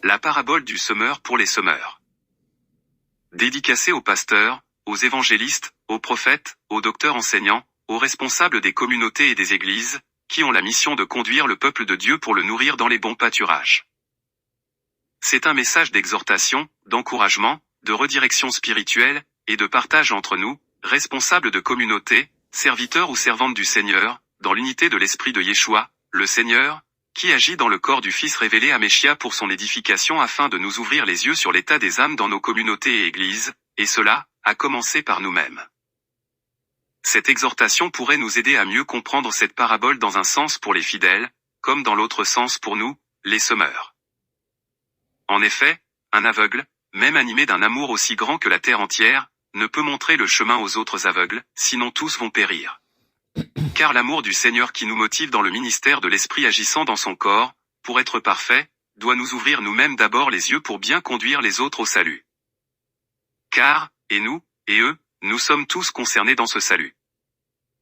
La parabole du semeur pour les semeurs. Dédicacée aux pasteurs, aux évangélistes, aux prophètes, aux docteurs enseignants, aux responsables des communautés et des églises, qui ont la mission de conduire le peuple de Dieu pour le nourrir dans les bons pâturages. C'est un message d'exhortation, d'encouragement, de redirection spirituelle, et de partage entre nous, responsables de communautés, serviteurs ou servantes du Seigneur, dans l'unité de l'Esprit de Yeshua, le Seigneur, qui agit dans le corps du Fils révélé à Méchia pour son édification afin de nous ouvrir les yeux sur l'état des âmes dans nos communautés et églises, et cela, à commencer par nous-mêmes. Cette exhortation pourrait nous aider à mieux comprendre cette parabole dans un sens pour les fidèles, comme dans l'autre sens pour nous, les semeurs. En effet, un aveugle, même animé d'un amour aussi grand que la terre entière, ne peut montrer le chemin aux autres aveugles, sinon tous vont périr. Car l'amour du Seigneur qui nous motive dans le ministère de l'Esprit agissant dans son corps, pour être parfait, doit nous ouvrir nous-mêmes d'abord les yeux pour bien conduire les autres au salut. Car, et nous, et eux, nous sommes tous concernés dans ce salut.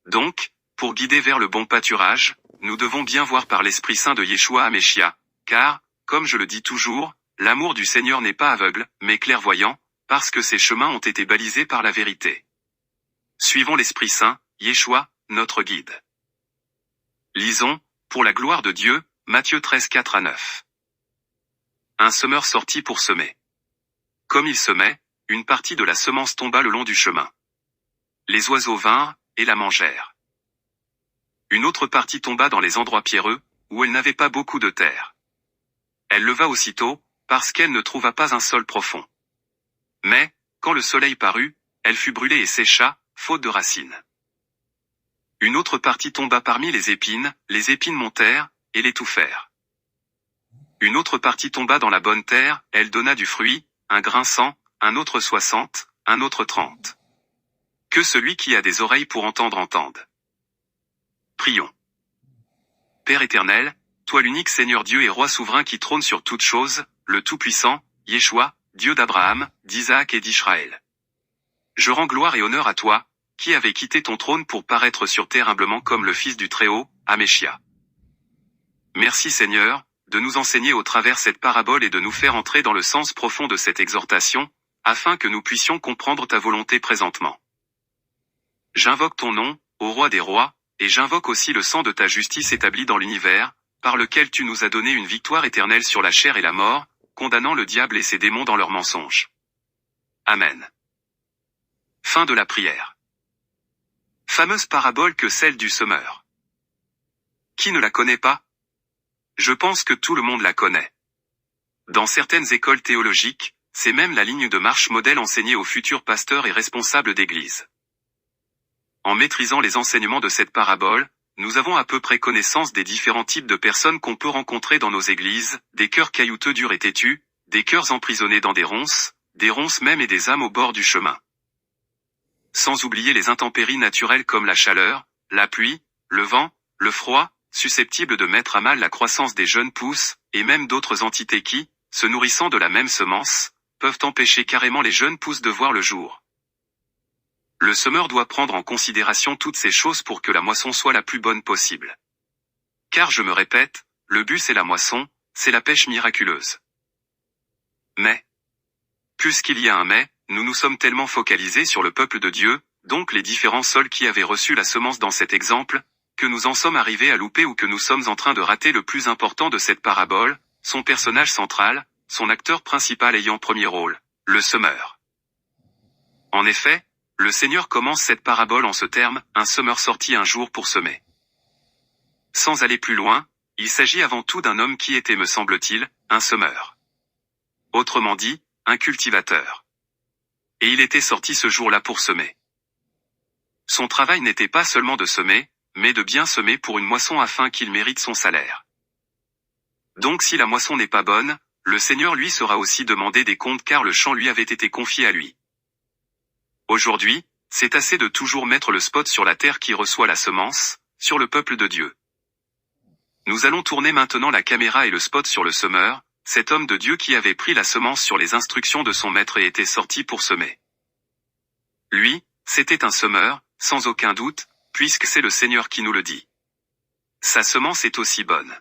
Donc, pour guider vers le bon pâturage, nous devons bien voir par l'Esprit Saint de Yeshua à Méchia, car, comme je le dis toujours, l'amour du Seigneur n'est pas aveugle, mais clairvoyant, parce que ses chemins ont été balisés par la vérité. Suivons l'Esprit Saint, Yeshua, notre guide. Lisons, pour la gloire de Dieu, Matthieu 13, 4-9. Un semeur sortit pour semer. Comme il semait, une partie de la semence tomba le long du chemin. Les oiseaux vinrent, et la mangèrent. Une autre partie tomba dans les endroits pierreux, où elle n'avait pas beaucoup de terre. Elle leva aussitôt, parce qu'elle ne trouva pas un sol profond. Mais, quand le soleil parut, elle fut brûlée et sécha, faute de racines. Une autre partie tomba parmi les épines montèrent, et l'étouffèrent. Une autre partie tomba dans la bonne terre, elle donna du fruit, un grain 100, un autre 60, un autre 30. Que celui qui a des oreilles pour entendre entende. Prions. Père éternel, toi l'unique Seigneur Dieu et Roi souverain qui trône sur toutes choses, le Tout-Puissant, Yeshua, Dieu d'Abraham, d'Isaac et d'Israël. Je rends gloire et honneur à toi, qui avais quitté ton trône pour paraître sur terre humblement comme le Fils du Très-Haut, à Méchia. Merci Seigneur, de nous enseigner au travers cette parabole et de nous faire entrer dans le sens profond de cette exhortation, afin que nous puissions comprendre ta volonté présentement. J'invoque ton nom, ô Roi des rois, et j'invoque aussi le sang de ta justice établi dans l'univers, par lequel tu nous as donné une victoire éternelle sur la chair et la mort, condamnant le diable et ses démons dans leurs mensonges. Amen. Fin de la prière. Fameuse parabole que celle du semeur. Qui ne la connaît pas? Je pense que tout le monde la connaît. Dans certaines écoles théologiques, c'est même la ligne de marche modèle enseignée aux futurs pasteurs et responsables d'église. En maîtrisant les enseignements de cette parabole, nous avons à peu près connaissance des différents types de personnes qu'on peut rencontrer dans nos églises, des cœurs caillouteux durs et têtus, des cœurs emprisonnés dans des ronces même et des âmes au bord du chemin. Sans oublier les intempéries naturelles comme la chaleur, la pluie, le vent, le froid, susceptibles de mettre à mal la croissance des jeunes pousses, et même d'autres entités qui, se nourrissant de la même semence, peuvent empêcher carrément les jeunes pousses de voir le jour. Le semeur doit prendre en considération toutes ces choses pour que la moisson soit la plus bonne possible. Car je me répète, le but c'est la moisson, c'est la pêche miraculeuse. Mais, puisqu'il y a un mais, nous nous sommes tellement focalisés sur le peuple de Dieu, donc les différents sols qui avaient reçu la semence dans cet exemple, que nous en sommes arrivés à louper ou que nous sommes en train de rater le plus important de cette parabole, son personnage central, son acteur principal ayant premier rôle, le semeur. En effet, le Seigneur commence cette parabole en ce terme, un semeur sortit un jour pour semer. Sans aller plus loin, il s'agit avant tout d'un homme qui était, me semble-t-il, un semeur. Autrement dit, un cultivateur. Et il était sorti ce jour-là pour semer. Son travail n'était pas seulement de semer, mais de bien semer pour une moisson afin qu'il mérite son salaire. Donc si la moisson n'est pas bonne, le Seigneur lui sera aussi demandé des comptes car le champ lui avait été confié à lui. Aujourd'hui, c'est assez de toujours mettre le spot sur la terre qui reçoit la semence, sur le peuple de Dieu. Nous allons tourner maintenant la caméra et le spot sur le semeur, cet homme de Dieu qui avait pris la semence sur les instructions de son maître et était sorti pour semer. Lui, c'était un semeur, sans aucun doute, puisque c'est le Seigneur qui nous le dit. Sa semence est aussi bonne.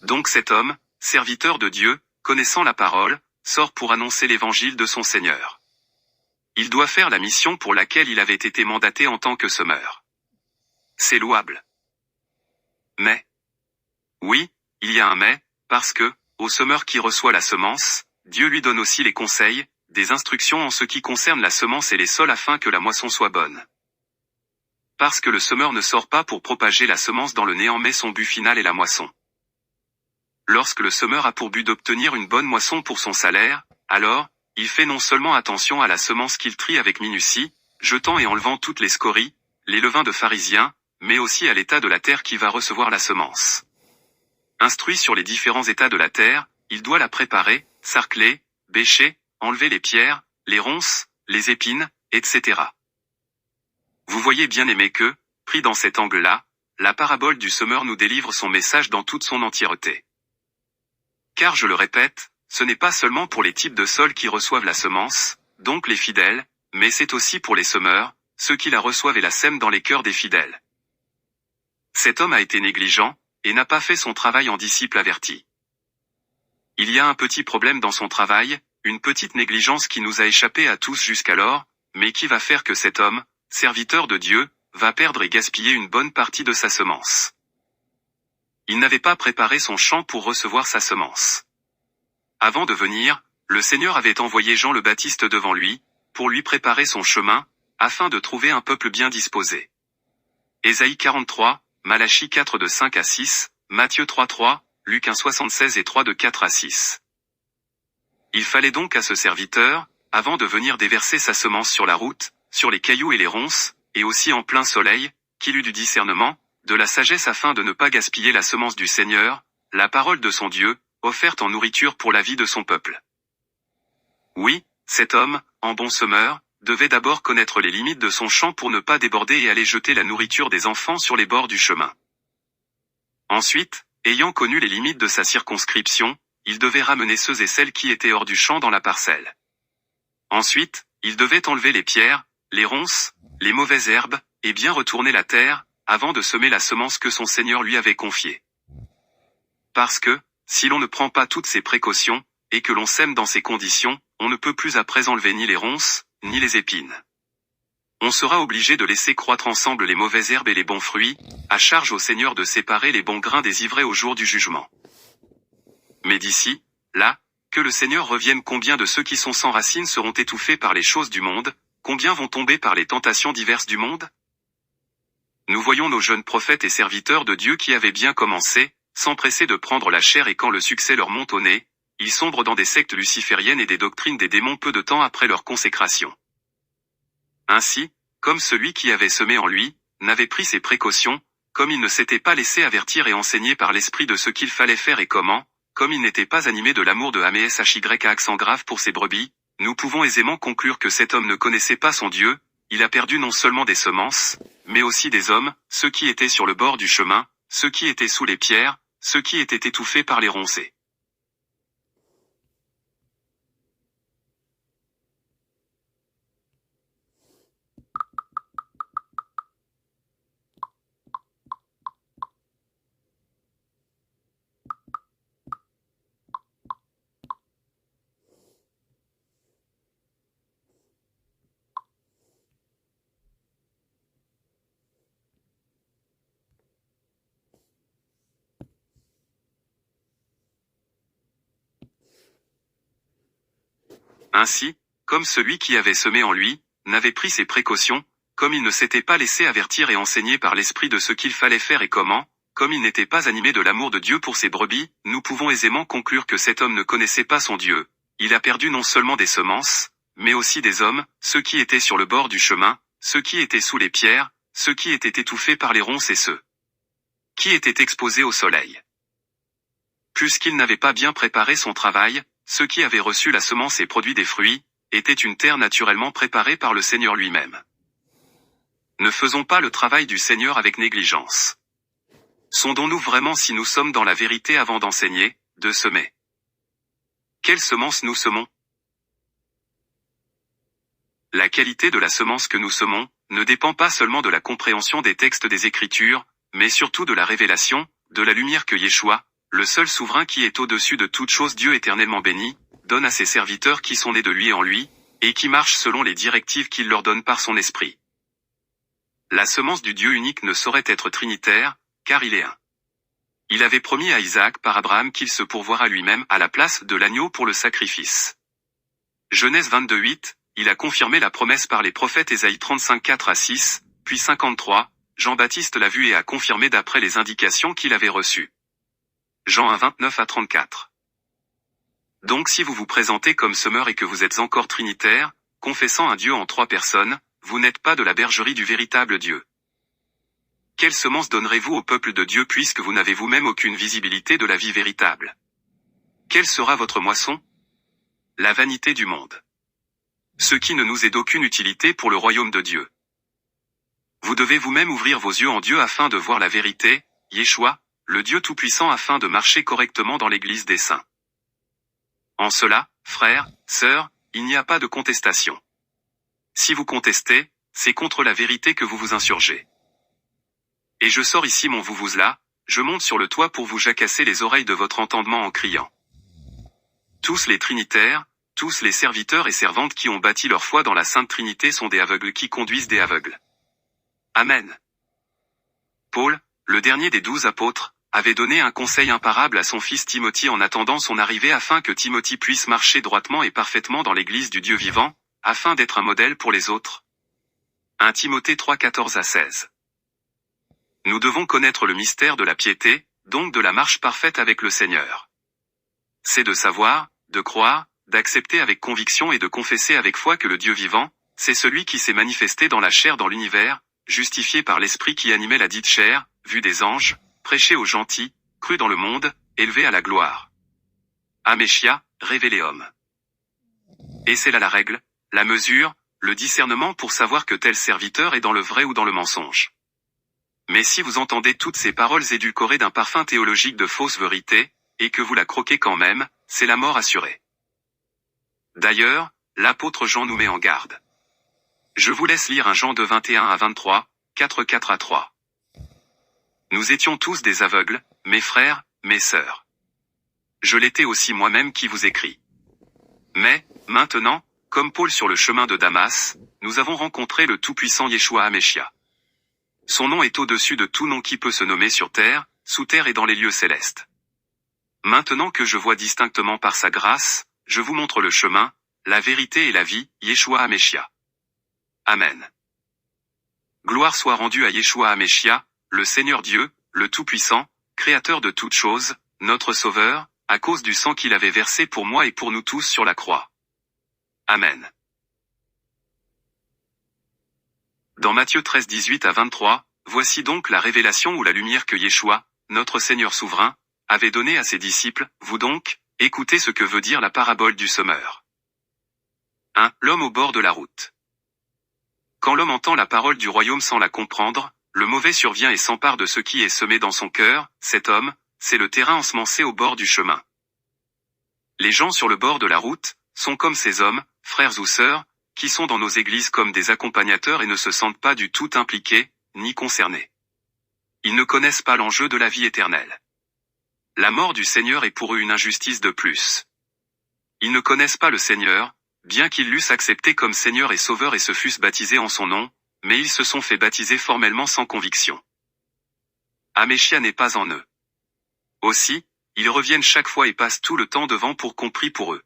Donc cet homme, serviteur de Dieu, connaissant la parole, sort pour annoncer l'évangile de son Seigneur. Il doit faire la mission pour laquelle il avait été mandaté en tant que semeur. C'est louable. Mais. Oui, il y a un mais, parce que, au semeur qui reçoit la semence, Dieu lui donne aussi les conseils, des instructions en ce qui concerne la semence et les sols afin que la moisson soit bonne. Parce que le semeur ne sort pas pour propager la semence dans le néant mais son but final est la moisson. Lorsque le semeur a pour but d'obtenir une bonne moisson pour son salaire, alors, il fait non seulement attention à la semence qu'il trie avec minutie, jetant et enlevant toutes les scories, les levains de pharisiens, mais aussi à l'état de la terre qui va recevoir la semence. Instruit sur les différents états de la terre, il doit la préparer, sarcler, bêcher, enlever les pierres, les ronces, les épines, etc. Vous voyez bien aimé que, pris dans cet angle-là, la parabole du semeur nous délivre son message dans toute son entièreté. Car je le répète, ce n'est pas seulement pour les types de sols qui reçoivent la semence, donc les fidèles, mais c'est aussi pour les semeurs, ceux qui la reçoivent et la sèment dans les cœurs des fidèles. Cet homme a été négligent, et n'a pas fait son travail en disciple averti. Il y a un petit problème dans son travail, une petite négligence qui nous a échappé à tous jusqu'alors, mais qui va faire que cet homme, serviteur de Dieu, va perdre et gaspiller une bonne partie de sa semence. Il n'avait pas préparé son champ pour recevoir sa semence. Avant de venir, le Seigneur avait envoyé Jean le Baptiste devant lui, pour lui préparer son chemin, afin de trouver un peuple bien disposé. Ésaïe 43, Malachie 4 de 5 à 6, Matthieu 3:3, Luc 1:76 et 3 de 4 à 6. Il fallait donc à ce serviteur, avant de venir déverser sa semence sur la route, sur les cailloux et les ronces, et aussi en plein soleil, qu'il eût du discernement, de la sagesse afin de ne pas gaspiller la semence du Seigneur, la parole de son Dieu, offerte en nourriture pour la vie de son peuple. Oui, cet homme, en bon semeur, devait d'abord connaître les limites de son champ pour ne pas déborder et aller jeter la nourriture des enfants sur les bords du chemin. Ensuite, ayant connu les limites de sa circonscription, il devait ramener ceux et celles qui étaient hors du champ dans la parcelle. Ensuite, il devait enlever les pierres, les ronces, les mauvaises herbes, et bien retourner la terre, avant de semer la semence que son Seigneur lui avait confiée. Parce que, si l'on ne prend pas toutes ces précautions, et que l'on sème dans ces conditions, on ne peut plus après enlever ni les ronces, ni les épines. On sera obligé de laisser croître ensemble les mauvaises herbes et les bons fruits, à charge au Seigneur de séparer les bons grains des ivraies au jour du jugement. Mais d'ici, là, que le Seigneur revienne, combien de ceux qui sont sans racines seront étouffés par les choses du monde, combien vont tomber par les tentations diverses du monde? Nous voyons nos jeunes prophètes et serviteurs de Dieu qui avaient bien commencé, s'empresser de prendre la chair et quand le succès leur monte au nez, ils sombrent dans des sectes lucifériennes et des doctrines des démons peu de temps après leur consécration. Ainsi, comme celui qui avait semé en lui, n'avait pris ses précautions, comme il ne s'était pas laissé avertir et enseigner par l'esprit de ce qu'il fallait faire et comment, comme il n'était pas animé de l'amour de Améshy à accent grave pour ses brebis, nous pouvons aisément conclure que cet homme ne connaissait pas son Dieu, il a perdu non seulement des semences, mais aussi des hommes, ceux qui étaient sur le bord du chemin, ceux qui étaient sous les pierres, ceux qui étaient étouffés par les roncées. Ainsi, comme celui qui avait semé en lui, n'avait pris ses précautions, comme il ne s'était pas laissé avertir et enseigner par l'esprit de ce qu'il fallait faire et comment, comme il n'était pas animé de l'amour de Dieu pour ses brebis, nous pouvons aisément conclure que cet homme ne connaissait pas son Dieu. Il a perdu non seulement des semences, mais aussi des hommes, ceux qui étaient sur le bord du chemin, ceux qui étaient sous les pierres, ceux qui étaient étouffés par les ronces et ceux qui étaient exposés au soleil. Puisqu'il n'avait pas bien préparé son travail, ceux qui avaient reçu la semence et produit des fruits, étaient une terre naturellement préparée par le Seigneur lui-même. Ne faisons pas le travail du Seigneur avec négligence. Sondons-nous vraiment si nous sommes dans la vérité avant d'enseigner, de semer. Quelle semence nous semons? La qualité de la semence que nous semons, ne dépend pas seulement de la compréhension des textes des Écritures, mais surtout de la révélation, de la lumière que Yeshua, le seul souverain qui est au-dessus de toute chose, Dieu éternellement béni, donne à ses serviteurs qui sont nés de lui et en lui, et qui marchent selon les directives qu'il leur donne par son esprit. La semence du Dieu unique ne saurait être trinitaire, car il est un. Il avait promis à Isaac par Abraham qu'il se pourvoira lui-même à la place de l'agneau pour le sacrifice. Genèse 22:8, il a confirmé la promesse par les prophètes Ésaïe 35:4-6, puis 53, Jean-Baptiste l'a vu et a confirmé d'après les indications qu'il avait reçues. Jean 1:29-34. Donc si vous vous présentez comme semeur et que vous êtes encore trinitaire, confessant un Dieu en 3 personnes, vous n'êtes pas de la bergerie du véritable Dieu. Quelle semence donnerez-vous au peuple de Dieu puisque vous n'avez vous-même aucune visibilité de la vie véritable? Quelle sera votre moisson? La vanité du monde. Ce qui ne nous est d'aucune utilité pour le royaume de Dieu. Vous devez vous-même ouvrir vos yeux en Dieu afin de voir la vérité, Yeshua, le Dieu Tout-Puissant afin de marcher correctement dans l'Église des saints. En cela, frères, sœurs, il n'y a pas de contestation. Si vous contestez, c'est contre la vérité que vous vous insurgez. Et je sors ici mon vouvouzela, je monte sur le toit pour vous jacasser les oreilles de votre entendement en criant. Tous les trinitaires, tous les serviteurs et servantes qui ont bâti leur foi dans la Sainte Trinité sont des aveugles qui conduisent des aveugles. Amen. Paul, le dernier des 12 apôtres, avait donné un conseil imparable à son fils Timothée en attendant son arrivée afin que Timothée puisse marcher droitement et parfaitement dans l'Église du Dieu vivant, afin d'être un modèle pour les autres. 1 Timothée 3:14-16. Nous devons connaître le mystère de la piété, donc de la marche parfaite avec le Seigneur. C'est de savoir, de croire, d'accepter avec conviction et de confesser avec foi que le Dieu vivant, c'est celui qui s'est manifesté dans la chair dans l'univers, justifié par l'esprit qui animait la dite chair, vu des anges, prêché aux gentils, cru dans le monde, élevé à la gloire. Améchia, révélé homme. Et c'est là la règle, la mesure, le discernement pour savoir que tel serviteur est dans le vrai ou dans le mensonge. Mais si vous entendez toutes ces paroles édulcorées d'un parfum théologique de fausse vérité, et que vous la croquez quand même, c'est la mort assurée. D'ailleurs, l'apôtre Jean nous met en garde. Je vous laisse lire 1 Jean 2:21-23, 4:4-3. Nous étions tous des aveugles, mes frères, mes sœurs. Je l'étais aussi moi-même qui vous écris. Mais, maintenant, comme Paul sur le chemin de Damas, nous avons rencontré le tout-puissant Yeshua Haméchia. Son nom est au-dessus de tout nom qui peut se nommer sur terre, sous terre et dans les lieux célestes. Maintenant que je vois distinctement par sa grâce, je vous montre le chemin, la vérité et la vie, Yeshua Haméchia. Amen. Gloire soit rendue à Yeshua Haméchia, le Seigneur Dieu, le Tout-Puissant, Créateur de toutes choses, notre Sauveur, à cause du sang qu'il avait versé pour moi et pour nous tous sur la croix. Amen. Dans Matthieu 13:18-23, voici donc la révélation ou la lumière que Yeshua, notre Seigneur souverain, avait donnée à ses disciples, vous donc, écoutez ce que veut dire la parabole du semeur. 1. L'homme au bord de la route. Quand l'homme entend la parole du royaume sans la comprendre, le mauvais survient et s'empare de ce qui est semé dans son cœur, cet homme, c'est le terrain ensemencé au bord du chemin. Les gens sur le bord de la route, sont comme ces hommes, frères ou sœurs, qui sont dans nos églises comme des accompagnateurs et ne se sentent pas du tout impliqués, ni concernés. Ils ne connaissent pas l'enjeu de la vie éternelle. La mort du Seigneur est pour eux une injustice de plus. Ils ne connaissent pas le Seigneur, bien qu'ils l'eussent accepté comme Seigneur et Sauveur et se fussent baptisés en son nom, mais ils se sont fait baptiser formellement sans conviction. Haméchia n'est pas en eux. Aussi, ils reviennent chaque fois et passent tout le temps devant pour qu'on prie pour eux.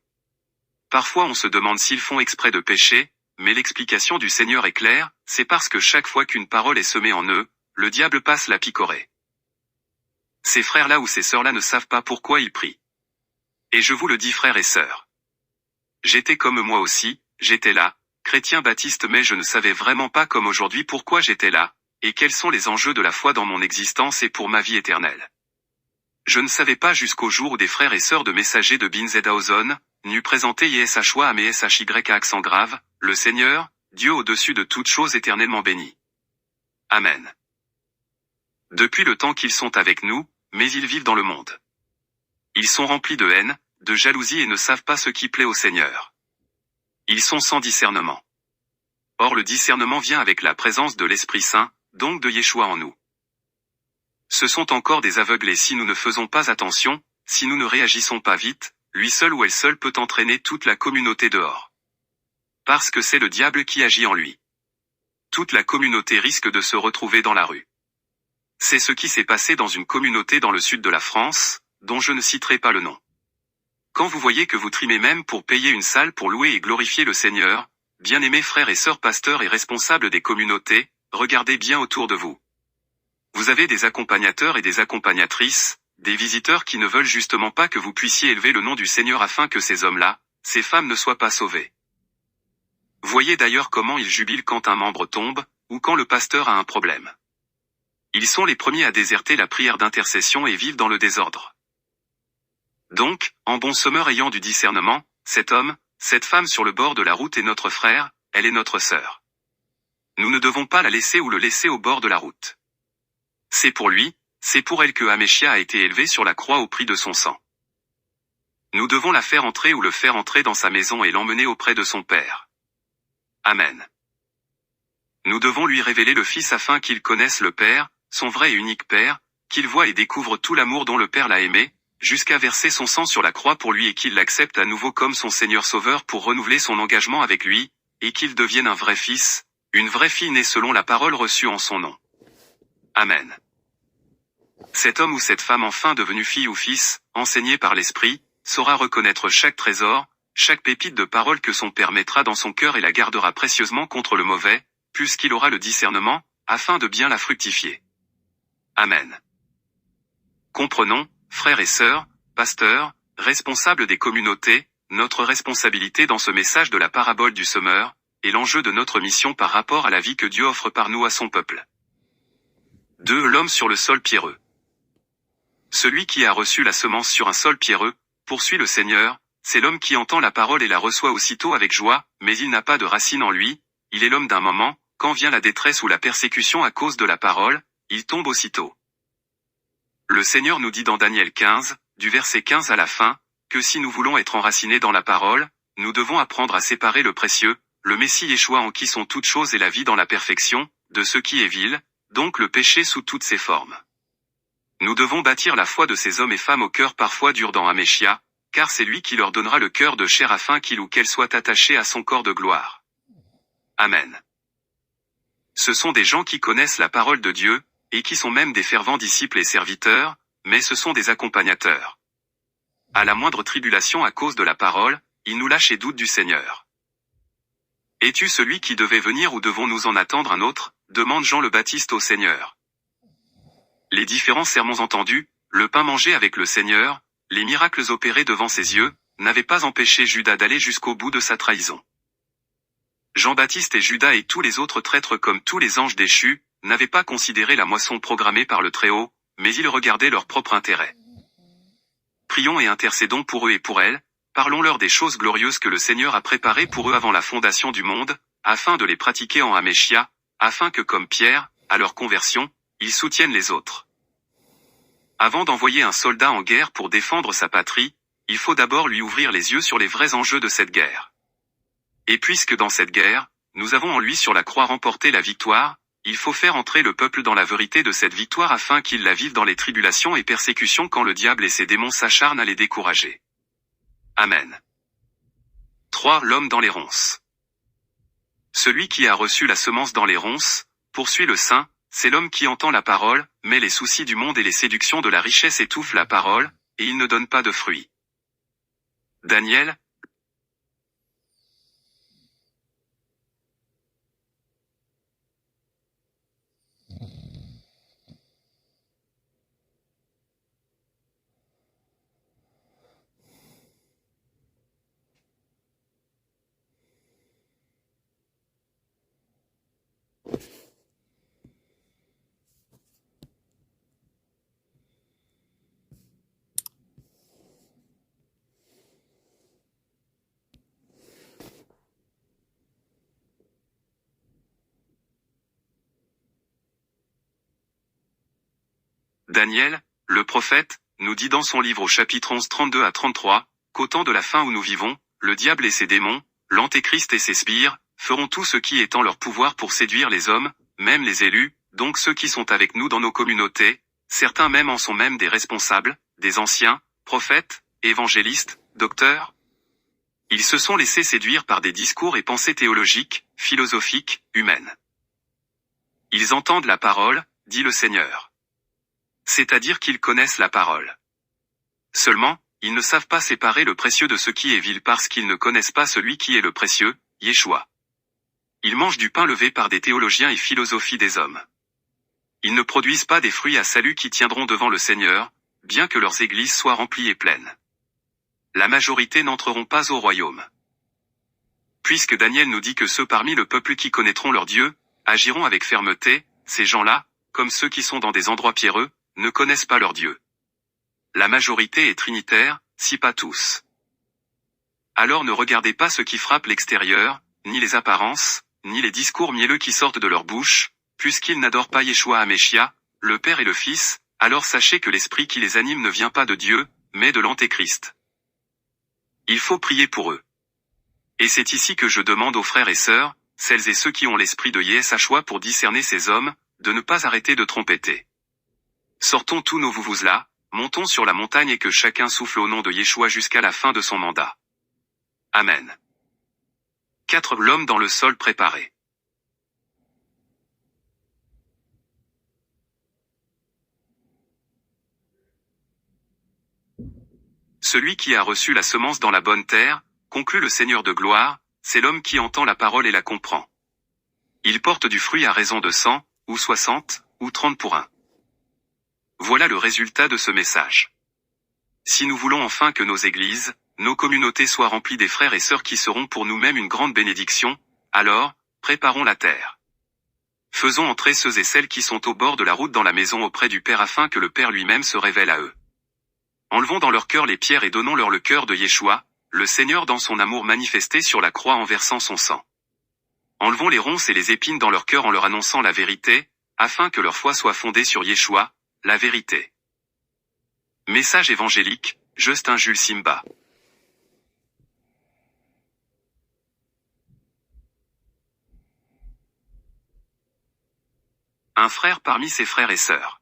Parfois on se demande s'ils font exprès de pécher, mais l'explication du Seigneur est claire, c'est parce que chaque fois qu'une parole est semée en eux, le diable passe la picorée. Ces frères-là ou ces sœurs-là ne savent pas pourquoi ils prient. Et je vous le dis frères et sœurs. J'étais comme moi aussi, j'étais là, chrétien baptiste mais je ne savais vraiment pas comme aujourd'hui pourquoi j'étais là, et quels sont les enjeux de la foi dans mon existence et pour ma vie éternelle. Je ne savais pas jusqu'au jour où des frères et sœurs de messagers de Bin Zedaozon, n'eût présenté Yeshua à mes SHY à accent grave, le Seigneur, Dieu au-dessus de toutes choses éternellement béni. Amen. Depuis le temps qu'ils sont avec nous, mais ils vivent dans le monde. Ils sont remplis de haine, de jalousie et ne savent pas ce qui plaît au Seigneur. Ils sont sans discernement. Or le discernement vient avec la présence de l'Esprit Saint, donc de Yeshua en nous. Ce sont encore des aveugles et si nous ne faisons pas attention, si nous ne réagissons pas vite, lui seul ou elle seule peut entraîner toute la communauté dehors. Parce que c'est le diable qui agit en lui. Toute la communauté risque de se retrouver dans la rue. C'est ce qui s'est passé dans une communauté dans le sud de la France, dont je ne citerai pas le nom. Quand vous voyez que vous trimez même pour payer une salle pour louer et glorifier le Seigneur, bien-aimés frères et sœurs pasteurs et responsables des communautés, regardez bien autour de vous. Vous avez des accompagnateurs et des accompagnatrices, des visiteurs qui ne veulent justement pas que vous puissiez élever le nom du Seigneur afin que ces hommes-là, ces femmes ne soient pas sauvés. Voyez d'ailleurs comment ils jubilent quand un membre tombe, ou quand le pasteur a un problème. Ils sont les premiers à déserter la prière d'intercession et vivent dans le désordre. Donc, en bon sommeur ayant du discernement, cet homme, cette femme sur le bord de la route est notre frère, elle est notre sœur. Nous ne devons pas la laisser ou le laisser au bord de la route. C'est pour lui, c'est pour elle que Améchia a été élevé sur la croix au prix de son sang. Nous devons la faire entrer ou le faire entrer dans sa maison et l'emmener auprès de son Père. Amen. Nous devons lui révéler le Fils afin qu'il connaisse le Père, son vrai et unique Père, qu'il voie et découvre tout l'amour dont le Père l'a aimé, jusqu'à verser son sang sur la croix pour lui et qu'il l'accepte à nouveau comme son Seigneur Sauveur pour renouveler son engagement avec lui, et qu'il devienne un vrai fils, une vraie fille née selon la parole reçue en son nom. Amen. Cet homme ou cette femme enfin devenue fille ou fils, enseigné par l'Esprit, saura reconnaître chaque trésor, chaque pépite de parole que son Père mettra dans son cœur et la gardera précieusement contre le mauvais, puisqu'il aura le discernement, afin de bien la fructifier. Amen. Comprenons, frères et sœurs, pasteurs, responsables des communautés, notre responsabilité dans ce message de la parabole du semeur, et l'enjeu de notre mission par rapport à la vie que Dieu offre par nous à son peuple. 2. L'homme sur le sol pierreux. Celui qui a reçu la semence sur un sol pierreux, poursuit le Seigneur, c'est l'homme qui entend la parole et la reçoit aussitôt avec joie, mais il n'a pas de racine en lui, il est l'homme d'un moment, quand vient la détresse ou la persécution à cause de la parole, il tombe aussitôt. Le Seigneur nous dit dans Daniel 15, du verset 15 à la fin, que si nous voulons être enracinés dans la parole, nous devons apprendre à séparer le précieux, le Messie Yeshua en qui sont toutes choses et la vie dans la perfection, de ce qui est vil, donc le péché sous toutes ses formes. Nous devons bâtir la foi de ces hommes et femmes au cœur parfois dur dans Améchia, car c'est lui qui leur donnera le cœur de chair afin qu'il ou qu'elle soit attaché à son corps de gloire. Amen. Ce sont des gens qui connaissent la parole de Dieu, et qui sont même des fervents disciples et serviteurs, mais ce sont des accompagnateurs. À la moindre tribulation à cause de la parole, ils nous lâchent et doutent du Seigneur. Es-tu celui qui devait venir ou devons-nous en attendre un autre, demande Jean le Baptiste au Seigneur. Les différents sermons entendus, le pain mangé avec le Seigneur, les miracles opérés devant ses yeux, n'avaient pas empêché Judas d'aller jusqu'au bout de sa trahison. Jean-Baptiste et Judas et tous les autres traîtres comme tous les anges déchus, n'avaient pas considéré la moisson programmée par le Très-Haut, mais ils regardaient leur propre intérêt. Prions et intercédons pour eux et pour elles, parlons-leur des choses glorieuses que le Seigneur a préparées pour eux avant la fondation du monde, afin de les pratiquer en Améchia, afin que comme Pierre, à leur conversion, ils soutiennent les autres. Avant d'envoyer un soldat en guerre pour défendre sa patrie, il faut d'abord lui ouvrir les yeux sur les vrais enjeux de cette guerre. Et puisque dans cette guerre, nous avons en lui sur la croix remporté la victoire, il faut faire entrer le peuple dans la vérité de cette victoire afin qu'il la vive dans les tribulations et persécutions quand le diable et ses démons s'acharnent à les décourager. Amen. 3. L'homme dans les ronces. Celui qui a reçu la semence dans les ronces, poursuit le saint, c'est l'homme qui entend la parole, mais les soucis du monde et les séductions de la richesse étouffent la parole, et il ne donne pas de fruits. Daniel. Daniel, le prophète, nous dit dans son livre au chapitre 11 32 à 33, qu'au temps de la fin où nous vivons, le diable et ses démons, l'antéchrist et ses sbires, feront tout ce qui est en leur pouvoir pour séduire les hommes, même les élus, donc ceux qui sont avec nous dans nos communautés, Certains même en sont même des responsables, des anciens, prophètes, évangélistes, docteurs. Ils se sont laissés séduire par des discours et pensées théologiques, philosophiques, humaines. Ils entendent la parole, dit le Seigneur. C'est-à-dire qu'ils connaissent la parole. Seulement, ils ne savent pas séparer le précieux de ce qui est vil parce qu'ils ne connaissent pas celui qui est le précieux, Yeshua. Ils mangent du pain levé par des théologiens et philosophies des hommes. Ils ne produisent pas des fruits à salut qui tiendront devant le Seigneur, bien que leurs églises soient remplies et pleines. La majorité n'entreront pas au royaume. Puisque Daniel nous dit que ceux parmi le peuple qui connaîtront leur Dieu, agiront avec fermeté, ces gens-là, comme ceux qui sont dans des endroits pierreux, ne connaissent pas leur Dieu. La majorité est trinitaire, si pas tous. Alors ne regardez pas ce qui frappe l'extérieur, ni les apparences, ni les discours mielleux qui sortent de leur bouche, puisqu'ils n'adorent pas Yeshua HaMashiach, le Père et le Fils, alors sachez que l'esprit qui les anime ne vient pas de Dieu, mais de l'Antéchrist. Il faut prier pour eux. Et c'est ici que je demande aux frères et sœurs, celles et ceux qui ont l'esprit de Yeshua pour discerner ces hommes, de ne pas arrêter de trompeter. Sortons tous nos vouvouzlas, montons sur la montagne et que chacun souffle au nom de Yeshua jusqu'à la fin de son mandat. Amen. 4. L'homme dans le sol préparé. Celui qui a reçu la semence dans la bonne terre, conclut le Seigneur de gloire, c'est l'homme qui entend la parole et la comprend. Il porte du fruit à raison de 100, ou 60, ou 30 pour un. Voilà le résultat de ce message. Si nous voulons enfin que nos églises, nos communautés soient remplies des frères et sœurs qui seront pour nous-mêmes une grande bénédiction, alors, préparons la terre. Faisons entrer ceux et celles qui sont au bord de la route dans la maison auprès du Père afin que le Père lui-même se révèle à eux. Enlevons dans leur cœur les pierres et donnons-leur le cœur de Yeshua, le Seigneur dans son amour manifesté sur la croix en versant son sang. Enlevons les ronces et les épines dans leur cœur en leur annonçant la vérité, afin que leur foi soit fondée sur Yeshua, la vérité. Message évangélique, Justin Jules Simba. Un frère parmi ses frères et sœurs.